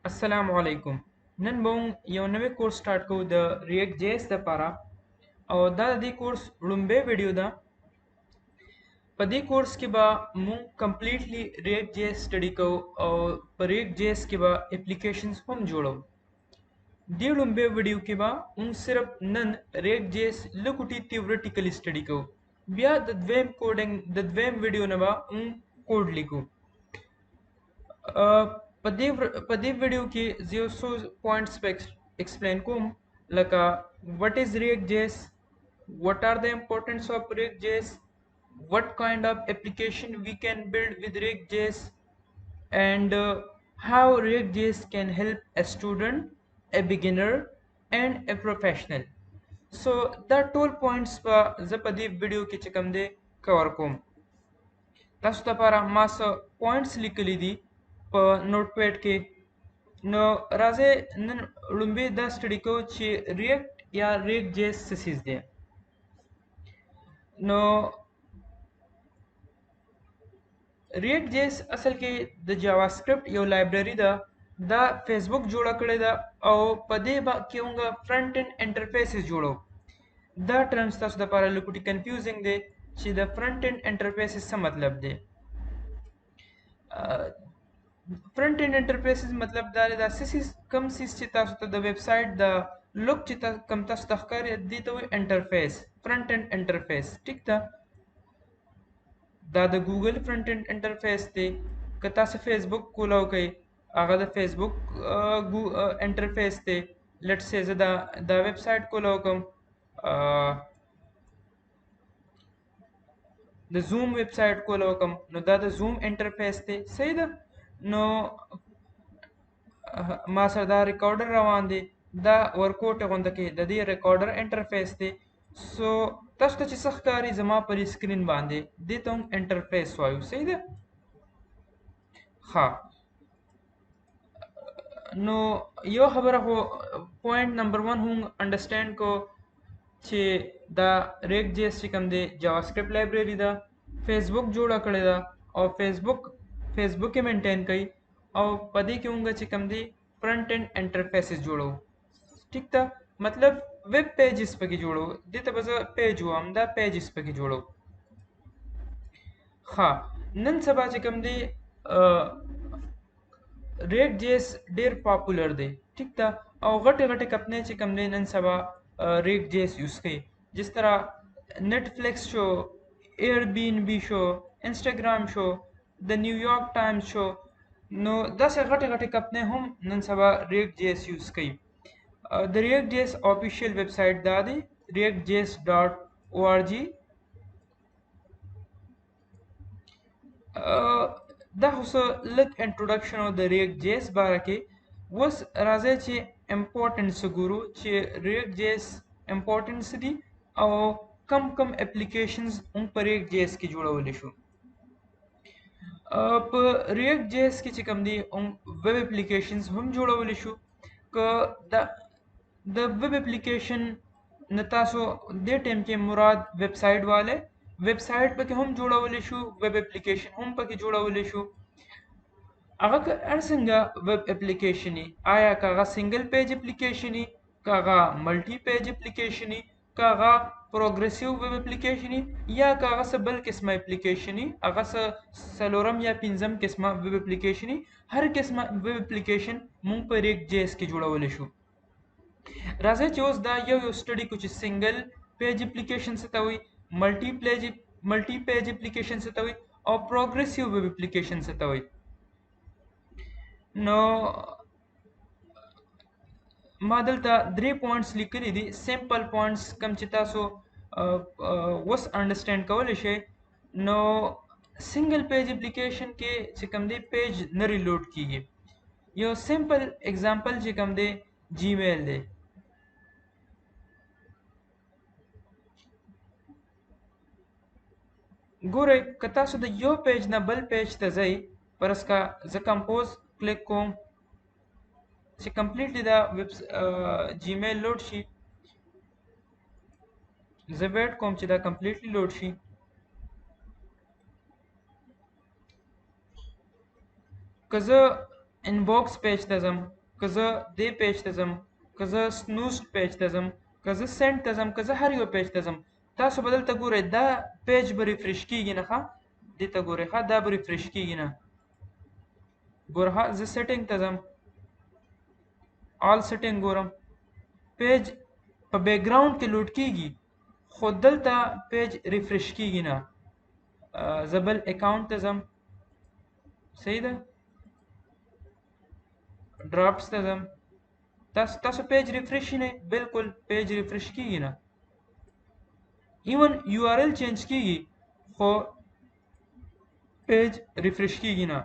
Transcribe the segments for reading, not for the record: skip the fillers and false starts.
Assalamualaikum. نن به یو نوی کورس سٹارټ کوو د ریاکټ جی اس لپاره او دا د دې کورس لومبه ویډیو ده. په دې کورس کې به مونږ کمپلیټلی ریاکټ جی اس سټڈی کوو او په ریاکټ جی اس کې به اپلیکیشنز هم جوړو. دې لومبه ویډیو کې به مونږ صرف نن ریاکټ جی اس لکوټي تھیوریټیکلی سټڈی کوو. بیا د دویم ویډیو نه به مونږ کوډ لیکو. په دې ویډیو کې زه یو څو پوینټس په ایکسپلین کوم لکه what is React.js, what are the importance of React.js, what kind of application we can build with React.js, and how React.js can help a student, a beginner, and a professional. So دا ټول پوینټس په زه په دې ویډیو کې چې کوم دی کور کوم. تاسو لپاره ما څه پوینټس لیکلي دي په نوٹ پیډ کې. نو راځئ نن لومبه دا سټډي کوو چې ریاکټ یا ریاکټ جی اس څه څیز دی. نو ریاکټ جی اس اصل کې د جاوا سکرپټ یو لایبرری ده. دا فیسبوک جوړه کړې ده او په دې کې موږ فرنٹ اینڈ انټرفیسز جوړو. دا ټرمز تاسو لپاره لکوټي کنفیوزینګ دی چې د فرنٹ اینڈ انټرفیسز څه مطلب دی. فرنٹ اینڈ انټرفیسز مطلب دا دی کوم سیس چې تاسو ته د ویب سایټ د لوک چې کوم تاسو ته ښکاري دې ته وایي انټرفیس، فرنٹ اینڈ انټرفیس. ټیک ده، دا د ګوګل فرنٹ اینڈ انټرفیس دی. که تاسو فیسبوک کولاو کوئ هغه د فیسبوک انټرفیس دی. لیټ سي زه دا ویب سایټ کولاو کوم د زوم ویب سایټ کولاو کوم نو دا د زوم انټرفیس دی. صحیح ده. نو ما سره دا ریکارډر روان دی، دا ورکوټ غونډه کې د دې ریکارډر انټرفیس دی. سو تاسو ته چې څه ښکاري زما پر سکرین باندې دې ته هم انټرفیس وایو. صحیح ده. ها نو یو خبره خو پوینټ نمبر 1 هم انډرسټینډ کو چې دا ریاکټ جی اس چې کوم دی جاوا سکرپټ لایبرری ده، فیسبوک جوړه کړې ده او فیسبوک یې مینټین کوي او په دې کې موږ چې کوم دی فرنٹ اینڈ انټرفیسز جوړو. ټیک ده، مطلب ویب پیجز پکې جوړو. دې ته به زه پیج وایم، دا پیجز پکې جوړو. ها نن سبا چې کوم دی ریاکټ جی اس ډیر پاپولر دی. ٹھیک ده، او غټه کمپنۍ چې کوم دی نن سبا ریاکټ جی اس یوز کوي. جس طرح نیټفلکس شو، ایئر بی این بی شو، انسټاګرام شو، د نیویارک ټایمز شو. نو داسې غټه کمپنۍ هم نن سبا ریاکټ جی اس یوز کوي. د ریاکټ جی اس آفیشیل ویب سایټ دا دی reactjs.org. دا خو څه لږ انټروډکشن او د ریاکټ جی اس باره کې. اوس راځئ چې امپورټنس وګورو چې ریاکټ جی اس امپورټنس دي او کم اپلیکیشنز موږ په ریاکټ جی اس کې جوړولی شو. په ریاکټ جی اس کې چې کوم دی ویب اپلیکیشنز هم جوړولی شو. که د ویب اپلیکیشن نه تاسو دې ټایم کې مراد ویب سایټ والے ویب سایټ پکې هم جوړولی شو، ویب اپلیکیشن هم پکې جوړولی شو. هغه که هر څنګه ویب اپلیکیشن وي، آیا که هغه سنګل پیج اپلیکیشن وي، که هغه ملټي پیج اپلیکیشن وي، که هغه پروګریسیو ویب اپلیکیشن وي، یا که هغه څه بل قسمه اپلیکیشن وي، هغه څه څلورم یا پنځم قسمه ویب اپلیکیشن وي، هر قسمه ویب اپلیکیشن مونږ په ریاکټ جی اس کې جوړولی شو. راځئ چې اوس دا یو سټډي کو چې سنګل پیج اپلیکیشن څه ته وایي، ملټي پیج اپلیکیشن څه ته وایي او پروګریسیو ویب اپلیکیشن څه ته وایي. نو ما دلته 3 پوینټس لیکلي دي، سمپل پوینټس کوم چې تاسو اوس انډرسټینډ کولی شئ. نو سنګل پیج اپلیکیشن کې چې کوم دی پیج نه ریلوډ کیږي. یو سمپل اگزامپل چې کوم دی جیمیل دی. ګورئ که تاسو د یو پیج نه بل پیج ته ځئ، فرض کا زه کمپوز کلیک کوم چې کمپلیټلی دا ویب جیمیل لوډ شي. زه ویټ کوم چې دا کمپلیټلی لوډ شي. که زه انباکس پیج ته ځم که زه دې پیج ته ځم، که زه سنوز پیج ته ځم، که زه سینډ ته ځم، که زه هر یو پیج ته ځم، تاسو به دلته ګورئ دا پیج به ریفرش کېږي نه ښه، دې ته ګورئ ښه، دا به ریفرش کېږي نه. ګوره ښه، زه سیټینګ ته ځم، آل سیټینګ ګورم، پیج په بیکګراوند کې لوډ کېږي خو دلته پیج ریفرش کېږي نه. زه بل اکاونټ ته ځم، صحیح ده، ډراپس ته ځم، تاسو پیج ریفرش نه، بالکل پیج ریفرش کېږي نه. ایون یو آر ایل چینج کېږي خو پیج ریفرش کېږي نه،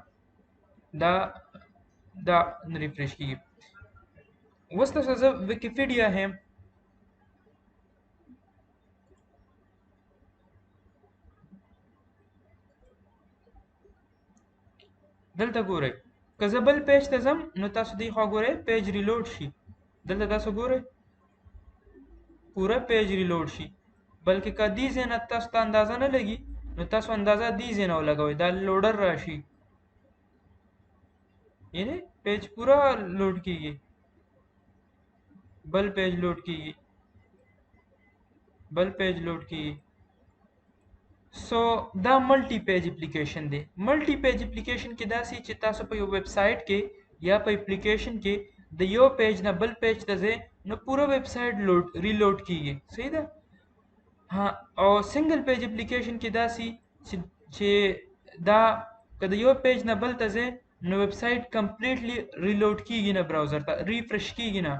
دا نه ریفرش کېږي. اوس تاسو زه ویکیپیډیا هم دلته ګورئ، که زه بل پیج ته ځم نو تاسو دې خوا ګورئ پیج ریلوډ شي، دلته تاسو ګورئ پوره پیج ریلوډ شي. بلکې که دې ځای نه تاسو ته اندازه نه لګي نو تاسو اندازه دې ځای نه ولګوئ، دا لوډر راشي، یعنی پیج پورا لوډ کیږي، بل پیج لوډ کیږي، بل پیج لوډ کیږي. سو دا ملټي پیج اپلیکیشن دی. ملټي پیج اپلیکیشن کې داسې چې تاسو په یو ویب سایټ کې یا په اپلیکیشن کې د یو پیج نه بل پیج ته ځئ نو پوره ویب سایټ ریلوډ کیږي، صحیح ده. ها، او سنگل پیج اپلیکیشن کې داسې چې دا که د یو پیج نه بل ته ځئ نو ویب سایټ کمپلیټلی ریلوډ کیږي نه، براوزر ته ریفرش کیږي نه.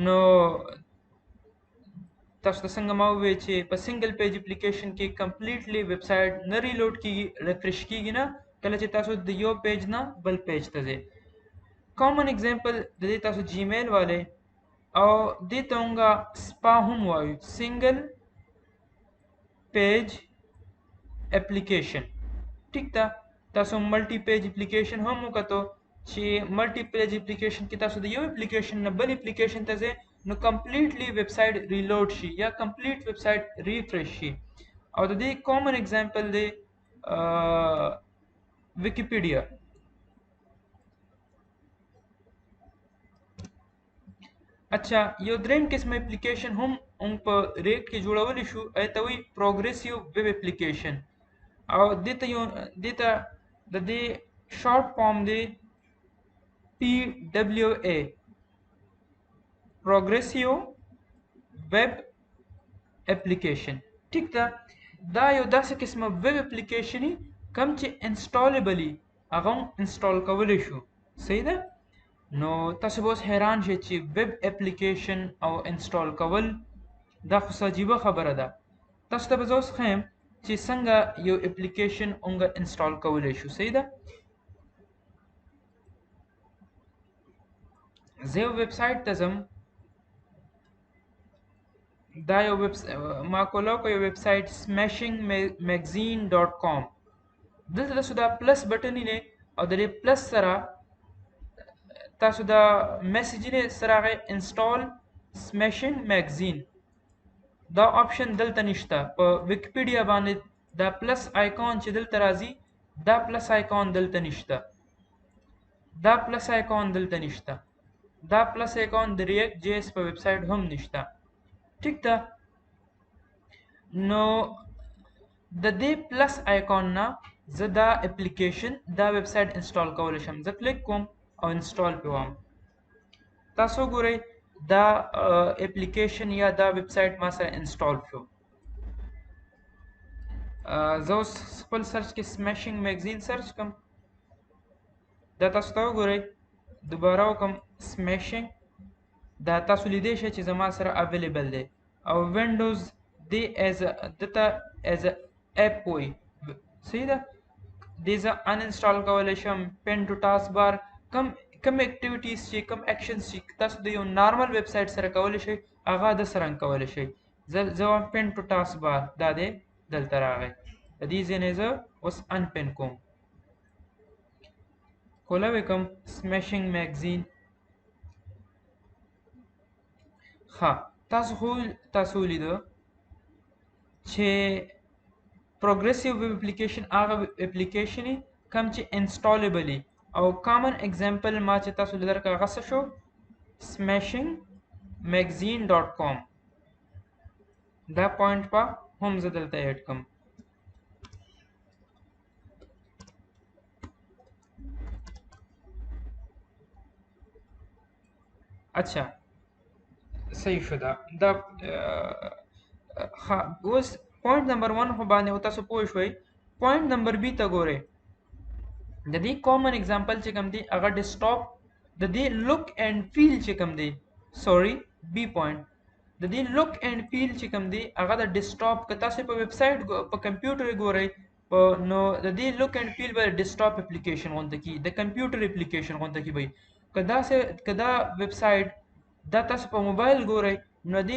نو تاسو ته څنګه ما وویل چې په سنگل پیج اپلیکیشن کې کمپلیټلی ویب سایټ نه ریلوډ کیږي، ریفرش کیږي نه کله چې تاسو د یو پیج نه بل پیج ته ځئ. کامن اگزامپل د دې تاسو جیمیل والے او دې ته مونږه سپا هم وایو، سنگل پیج اپلیکیشن. ټیک ده، تاسو ملټي پیج اپلیکیشن هم وکړو چې ملټي پیج اپلیکیشن کې تاسو د یو اپلیکیشن نه بل اپلیکیشن ته ځئ نو کمپلیټلی ویب سایټ ریلوډ شي یا کمپلیټ ویب سایټ ریفرش شي. او د دې کامن اگزامپل دی ویکیپیډیا. اچھا، یو دریم قسم اپلیکیشن هم په ریک کې جوړولی شو، ته وایي پروګریسیو ویب اپلیکیشن، او دې ته د دې شارټ فارم دی PWA، پروګریسیو ویب اپلیکیشن. ټیک ده، دا یو داسې قسمه ویب اپلیکیشن کم چې انسټالیبلی هغه هم انسټال کولی شو، صحیح ده. نو تاسو به اوس حیران شئ چې ویب اپلیکیشن او انسټال کول دا خو عجیبه خبره ده. تاسو ته به زه اوس ښیم چې څنګه یو اپلیکیشن مونږ انسټال کولی شو، صحیح ده. زه یو ویب سایټ ته ځم، دا یو ما کولاو که یو ویب سایټ smashingmagazine.com. دلته تاسو دا پلس بټن نه او د دې پلس سره تاسو دا میسج نه سره هغه انسټال سمیشنګ میگزین دا آپشن دلته نشته. په ویکیپیډیا باندې دا پلس آیکون چې دلته راځي دا پلس آیکون دلته نشته، دا پلس آیکون دلته نشته، دا پلس آیکون د ریاکټ جی اس په ویب سایټ هم نشته. ټیک ده، نو د دې پلس آیکون نه زه دا اپلیکیشن دا ویب سایټ انسټال کولی شم. زه کلیک کوم او انسټال پې وم، تاسو ګورئ دا اپلیکیشن یا دا ویب سایټ ما سره انسټال شو. زه اوس خپل سرچ کې سمیشنګ میگزین سرچ کوم، دا تاسو ته وګورئ، دوباره وکم سمیشنګ، دا تاسو لیدی شئ چې زما سره اویلیبل دی. او وینډوز دی دته ایز اپ وایي، صحیح ده. دې زه ان انسټال کولی شم. پین ټو ټاسک بار کم اکټیویټیز چې کم ایکشنز چې تاسو د یو نارمل ویب سایټ سره کولی شئ هغه د سره کولی شئ. زه وایم پین ټو ټاسک بار، دا دی دلته راغی، د دې ځای نه زه اوس ان پین کوم، کولی کوم سمیشنګ میگزین. ښه، تاسو ولیدو چې پروګریسیو ویب اپلیکیشن هغه اپلیکیشن کم چې انسټالیبلی او کامن اگزامپل ما چې تاسو درکړه هغه څه شو smashingmagazine.com دا پوینټ په هم زه دلته ایډ کوم اچھا صحیح شو دا اوس پوینټ نمبر 1 خو باندې تاسو پوه شوي پوینټ نمبر بی ته ګورئ د دې کامن اگزامپل چې کوم دی هغه ډیسکټاپ د دې لک اینڈ فیل چې کوم دی سوري بی پوینټ د دې لک اینڈ فیل چې کوم دی هغه د ډیسکټاپ که تاسو په ویب سټ په کمپیوټر ګورئ نو د دې لک اینڈ فیل به ډیسکټاپ اپلیکیشن غونډه کی د کمپیوټر اپلیکیشن غونډه کی وي کدا ویب سټ دا تاسو په موبایل ګورئ نو د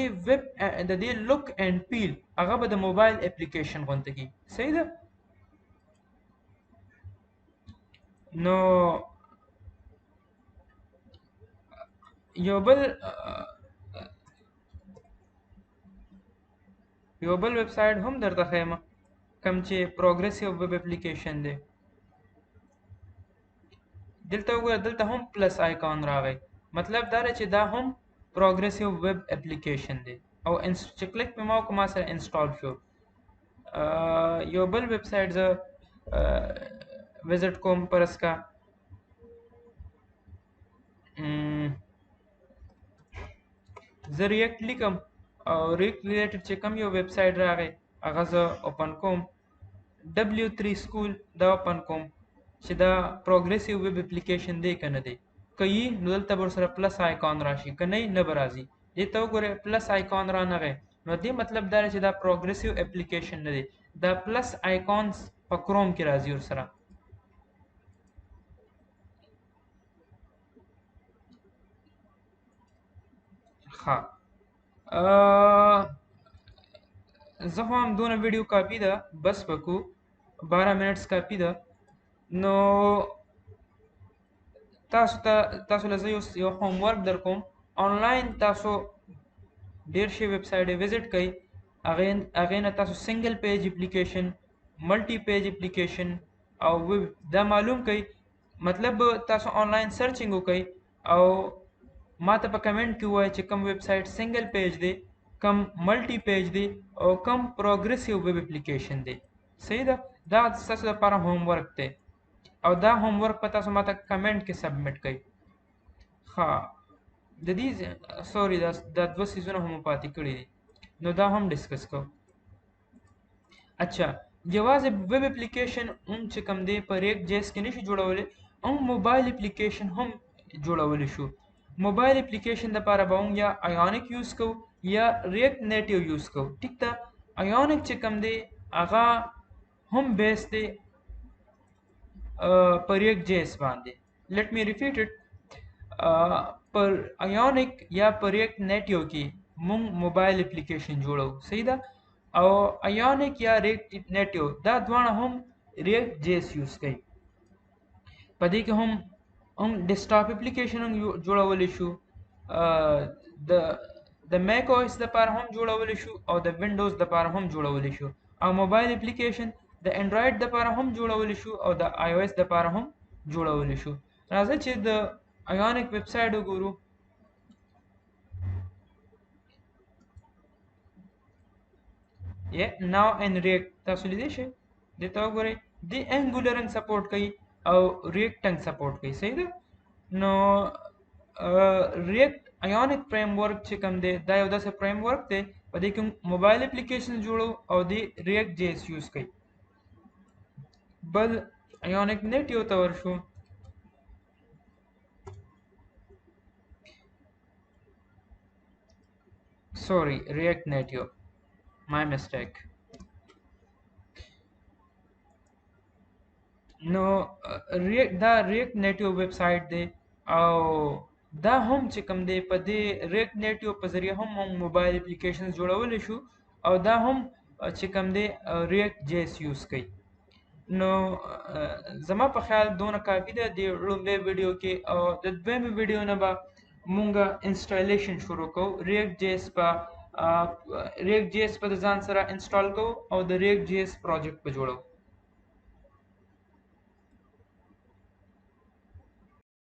دې لک اینڈ فیل هغه به د موبایل اپلیکیشن غونډه کی صحیح ده نو یو بل ویب سټ هم درته ښیم کوم چې پروګریسیو ویب اپلیکیشن دی دلته وګوره دلته هم پلس آیکون راغی مطلب دا چې دا هم پروګریسیو ویب اپلیکیشن دی او چې کلیک په ما کوم سره انسټال شو یو بل ویب سټ زه وزټ کوم پر اسکا زه ریاکټ لیکم او ریاکټ ریلیټډ چې کوم یو ویب سټ راغی هغه زه اوپن کوم W3 سکول دا اوپن کوم چې دا پروګریسیو ویب اپلیکیشن دی کنه دی کوي نو دلته ور سره پلس آیکون راشي کنه نه برازي دې ته وګوره پلس آیکون را نه غي نو دې مطلب دا چې دا پروګریسیو اپلیکیشن نه دی دا پلس آیکونز په کروم کې راځي ور سره ها زه هم دونه ویډیو کاپی ده بس وکړو 12 منټس کاپی ده نو تاسو له یو هوم ورک در کوم آنلاین تاسو ډیر شي ویب سټ وزټ کړئ هغه نه تاسو سنگل پیج اپلیکیشن ملټي پیج اپلیکیشن او دا معلوم کړئ مطلب تاسو آنلاین سرچینګ وکړئ او ما ته په کمنټ کې وایي چې کوم ویب سټ سنگل پیج دی کم ملټي پیج دی او کم پروګریسیو ویب اپلیکیشن دی صحیح ده دا تاسو لپاره هوم ورک دی او دا هوم ورک په تاسو ماته کمنټ کې سبمټ کړئ ها د دې سوري دا دوه سیزونه هم پاتې کړی دي نو دا هم ډیسکس کوو اچھا جواز ویب اپلیکیشن هم چې کوم دی په ریک جیس کې نشي جوړولی هم موبایل اپلیکیشن هم جوړولی شو موبایل اپلیکیشن لپاره به موږ یا ایونیک یوز کوو یا ریک نیټیو یوز کوو ټیک ده ایونیک چې کوم دی هغه هم بیس دی پر ریک جیس باندې لیٹ می ریپیټ اٹ پر ایونیک یا پر ریک نیټیو کې موږ موبایل اپلیکیشن جوړو صحیح ده او ایونیک یا ریک نیټیو دا دواړه هم ریک جیس یوز کوي په دې کې هم ډیسکټاپ اپلیکیشن جوړولی شو د میک او اس لپاره هم جوړولی شو او د وینډوز لپاره هم جوړولی شو او موبایل اپلیکیشن د انډرایډ لپاره هم جوړولی شو او د آی او اس لپاره هم جوړولی شو راځئ چې د ایونیک ویب سټ وګورو ناو ان ریک تاسو لیدلی شئ دې ته وګورئ د انګولر سپورټ کوي او ریکټ سپورټ کوي صحیح ده نو ریکټ ایونیک فریم ورک چې کوم دی دا یو داسې فریم ورک دی په دې کې موبایل اپلیکیشن جوړو او د ریکټ جیس یوز کوي بل ایونیک نیټیو ته ورشو sorry react native my mistake نو دا ریاکټ نیټیو ویب سټ دی او دا هم چې کوم دی په دې ریاکټ نیټیو په ذریعه هم موبایل اپلیکیشنز جوړولی شو او دا هم چې کوم دی ریاکټ جیس یوز کوي نو زما په خیال دونه کافي ده د لومړۍ ویډیو کې او د دویمې ویډیو نه به مونږه انسټالیشن شروع کوو ریاکټ جیس په ځان سره انسټال کوو او د ریاکټ جیس پروجیکټ به جوړو